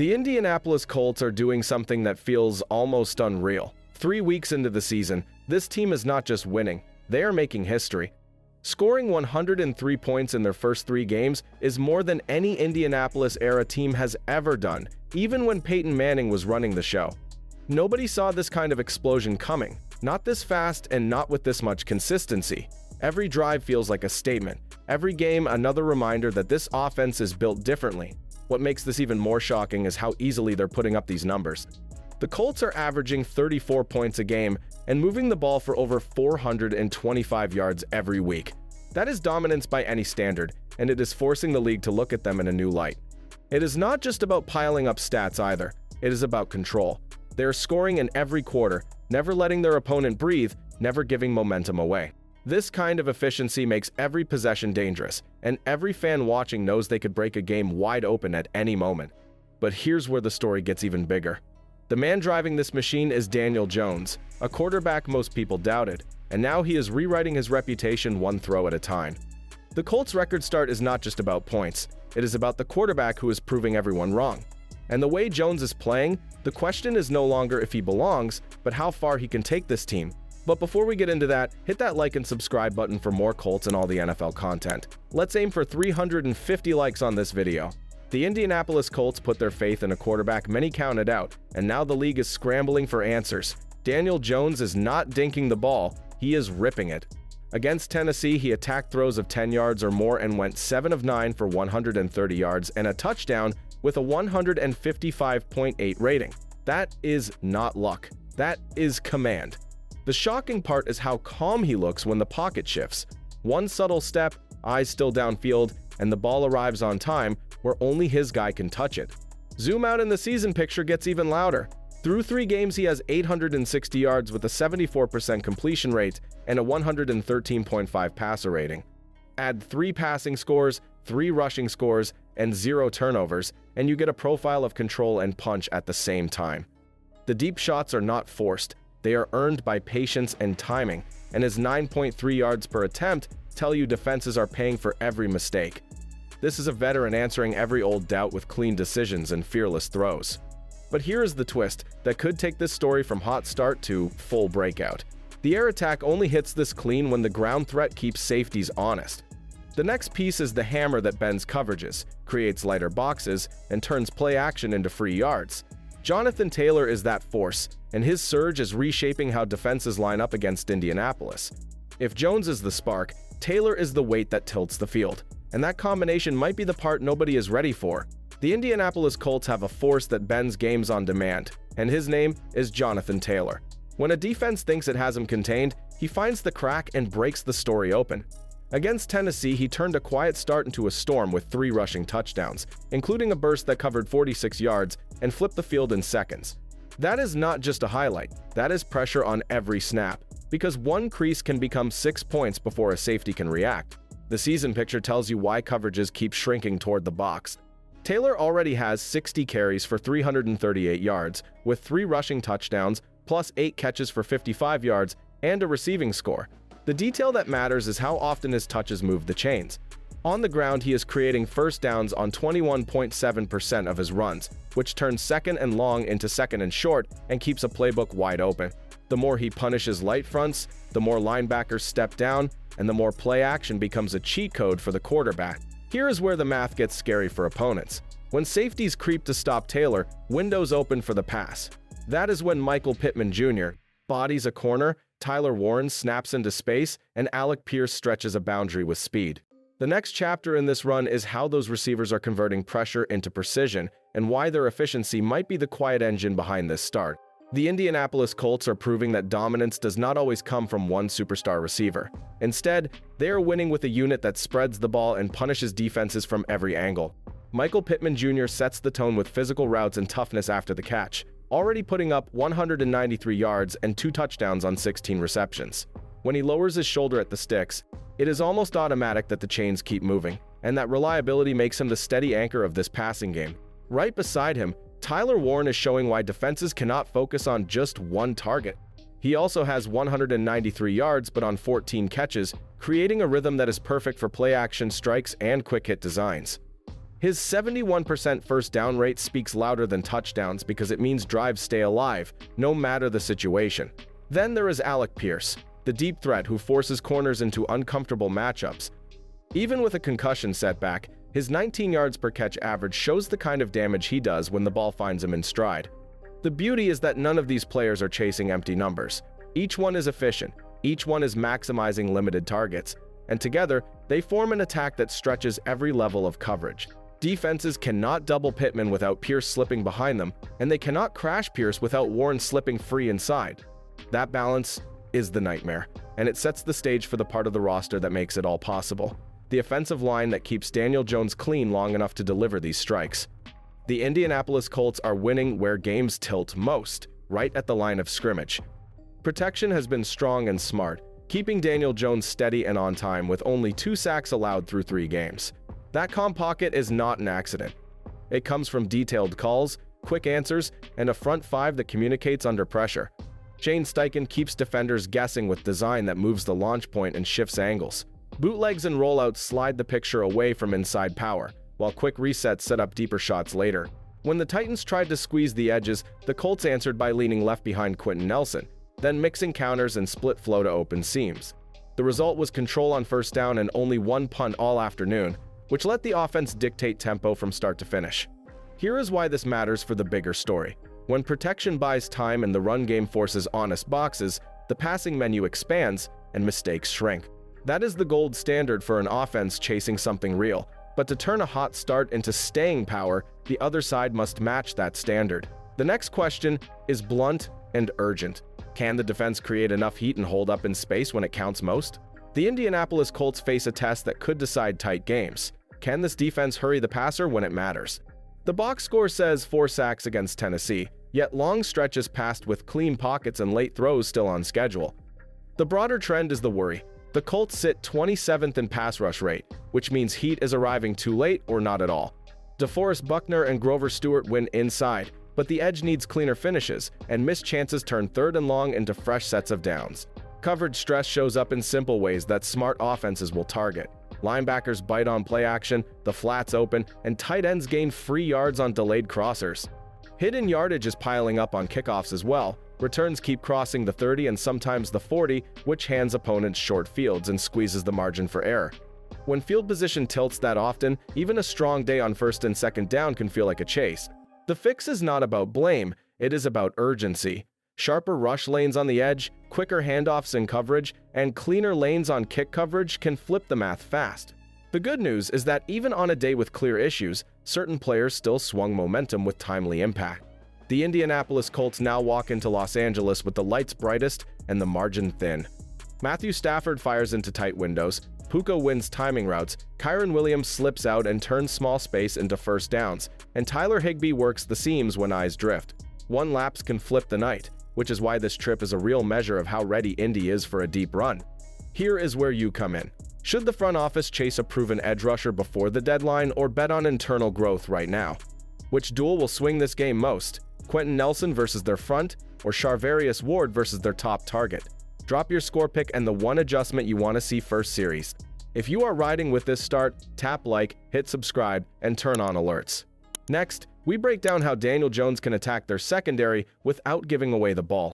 The Indianapolis Colts are doing something that feels almost unreal. 3 weeks into the season, this team is not just winning, they are making history. Scoring 103 points in their first 3 games is more than any Indianapolis-era team has ever done, even when Peyton Manning was running the show. Nobody saw this kind of explosion coming, not this fast and not with this much consistency. Every drive feels like a statement. Every game, another reminder that this offense is built differently. What makes this even more shocking is how easily they're putting up these numbers. The Colts are averaging 34 points a game and moving the ball for over 425 yards every week. That is dominance by any standard, and it is forcing the league to look at them in a new light. It is not just about piling up stats either, it is about control. They are scoring in every quarter, never letting their opponent breathe, never giving momentum away. This kind of efficiency makes every possession dangerous, and every fan watching knows they could break a game wide open at any moment. But here's where the story gets even bigger. The man driving this machine is Daniel Jones, a quarterback most people doubted, and now he is rewriting his reputation one throw at a time. The Colts' record start is not just about points, it is about the quarterback who is proving everyone wrong. And the way Jones is playing, the question is no longer if he belongs, but how far he can take this team. But before we get into that, hit that like and subscribe button for more Colts and all the NFL content. Let's aim for 350 likes on this video. The Indianapolis Colts put their faith in a quarterback many counted out, and now the league is scrambling for answers. Daniel Jones is not dinking the ball, he is ripping it. Against Tennessee, he attacked throws of 10 yards or more and went 7 of 9 for 130 yards and a touchdown with a 155.8 rating. That is not luck. That is command. The shocking part is how calm he looks when the pocket shifts. One subtle step, eyes still downfield, and the ball arrives on time where only his guy can touch it. Zoom out and the season picture gets even louder. Through 3 games, he has 860 yards with a 74% completion rate and a 113.5 passer rating. Add 3 passing scores, 3 rushing scores, and 0 turnovers, and you get a profile of control and punch at the same time. The deep shots are not forced. They are earned by patience and timing, and his 9.3 yards per attempt tell you defenses are paying for every mistake. This is a veteran answering every old doubt with clean decisions and fearless throws. But here is the twist that could take this story from hot start to full breakout. The air attack only hits this clean when the ground threat keeps safeties honest. The next piece is the hammer that bends coverages, creates lighter boxes, and turns play action into free yards. Jonathan Taylor is that force, and his surge is reshaping how defenses line up against Indianapolis. If Jones is the spark, Taylor is the weight that tilts the field, and that combination might be the part nobody is ready for. The Indianapolis Colts have a force that bends games on demand, and his name is Jonathan Taylor. When a defense thinks it has him contained, he finds the crack and breaks the story open. Against Tennessee, he turned a quiet start into a storm with 3 rushing touchdowns, including a burst that covered 46 yards and flipped the field in seconds. That is not just a highlight, that is pressure on every snap, because one crease can become 6 points before a safety can react. The season picture tells you why coverages keep shrinking toward the box. Taylor already has 60 carries for 338 yards, with 3 rushing touchdowns, plus 8 catches for 55 yards, and a receiving score. The detail that matters is how often his touches move the chains. On the ground, he is creating first downs on 21.7% of his runs, which turns second and long into second and short and keeps a playbook wide open. The more he punishes light fronts, the more linebackers step down, and the more play action becomes a cheat code for the quarterback. Here is where the math gets scary for opponents. When safeties creep to stop Taylor, windows open for the pass. That is when Michael Pittman Jr. bodies a corner, Tyler Warren snaps into space, and Alec Pierce stretches a boundary with speed. The next chapter in this run is how those receivers are converting pressure into precision and why their efficiency might be the quiet engine behind this start. The Indianapolis Colts are proving that dominance does not always come from one superstar receiver. Instead, they are winning with a unit that spreads the ball and punishes defenses from every angle. Michael Pittman Jr. sets the tone with physical routes and toughness after the catch, already putting up 193 yards and 2 touchdowns on 16 receptions. When he lowers his shoulder at the sticks, it is almost automatic that the chains keep moving, and that reliability makes him the steady anchor of this passing game. Right beside him, Tyler Warren is showing why defenses cannot focus on just one target. He also has 193 yards but on 14 catches, creating a rhythm that is perfect for play-action strikes and quick-hit designs. His 71% first down rate speaks louder than touchdowns because it means drives stay alive, no matter the situation. Then there is Alec Pierce, the deep threat who forces corners into uncomfortable matchups. Even with a concussion setback, his 19 yards per catch average shows the kind of damage he does when the ball finds him in stride. The beauty is that none of these players are chasing empty numbers. Each one is efficient, each one is maximizing limited targets, and together, they form an attack that stretches every level of coverage. Defenses cannot double Pittman without Pierce slipping behind them, and they cannot crash Pierce without Warren slipping free inside. That balance is the nightmare, and it sets the stage for the part of the roster that makes it all possible. The offensive line that keeps Daniel Jones clean long enough to deliver these strikes. The Indianapolis Colts are winning where games tilt most, right at the line of scrimmage. Protection has been strong and smart, keeping Daniel Jones steady and on time with only 2 sacks allowed through 3 games. That calm pocket is not an accident. It comes from detailed calls, quick answers, and a front 5 that communicates under pressure. Shane Steichen keeps defenders guessing with design that moves the launch point and shifts angles. Bootlegs and rollouts slide the picture away from inside power, while quick resets set up deeper shots later. When the Titans tried to squeeze the edges, the Colts answered by leaning left behind Quentin Nelson, then mixing counters and split flow to open seams. The result was control on first down and only 1 punt all afternoon, which let the offense dictate tempo from start to finish. Here is why this matters for the bigger story. When protection buys time and the run game forces honest boxes, the passing menu expands and mistakes shrink. That is the gold standard for an offense chasing something real. But to turn a hot start into staying power, the other side must match that standard. The next question is blunt and urgent. Can the defense create enough heat and hold up in space when it counts most? The Indianapolis Colts face a test that could decide tight games. Can this defense hurry the passer when it matters? The box score says 4 sacks against Tennessee, yet long stretches passed with clean pockets and late throws still on schedule. The broader trend is the worry. The Colts sit 27th in pass rush rate, which means heat is arriving too late or not at all. DeForest Buckner and Grover Stewart win inside, but the edge needs cleaner finishes, and missed chances turn 3rd and long into fresh sets of downs. Coverage stress shows up in simple ways that smart offenses will target. Linebackers bite on play action, the flats open, and tight ends gain free yards on delayed crossers. Hidden yardage is piling up on kickoffs as well. Returns keep crossing the 30 and sometimes the 40, which hands opponents short fields and squeezes the margin for error. When field position tilts that often, even a strong day on 1st and 2nd down can feel like a chase. The fix is not about blame, it is about urgency. Sharper rush lanes on the edge, quicker handoffs in coverage, and cleaner lanes on kick coverage can flip the math fast. The good news is that even on a day with clear issues, certain players still swung momentum with timely impact. The Indianapolis Colts now walk into Los Angeles with the lights brightest and the margin thin. Matthew Stafford fires into tight windows, Puka wins timing routes, Kyren Williams slips out and turns small space into first downs, and Tyler Higbee works the seams when eyes drift. One lapse can flip the night, which is why this trip is a real measure of how ready Indy is for a deep run. Here is where you come in. Should the front office chase a proven edge rusher before the deadline or bet on internal growth right now? Which duel will swing this game most? Quentin Nelson versus their front, or Charvarius Ward versus their top target? Drop your score pick and the one adjustment you want to see first series. If you are riding with this start, tap like, hit subscribe, and turn on alerts. Next, we break down how Daniel Jones can attack their secondary without giving away the ball.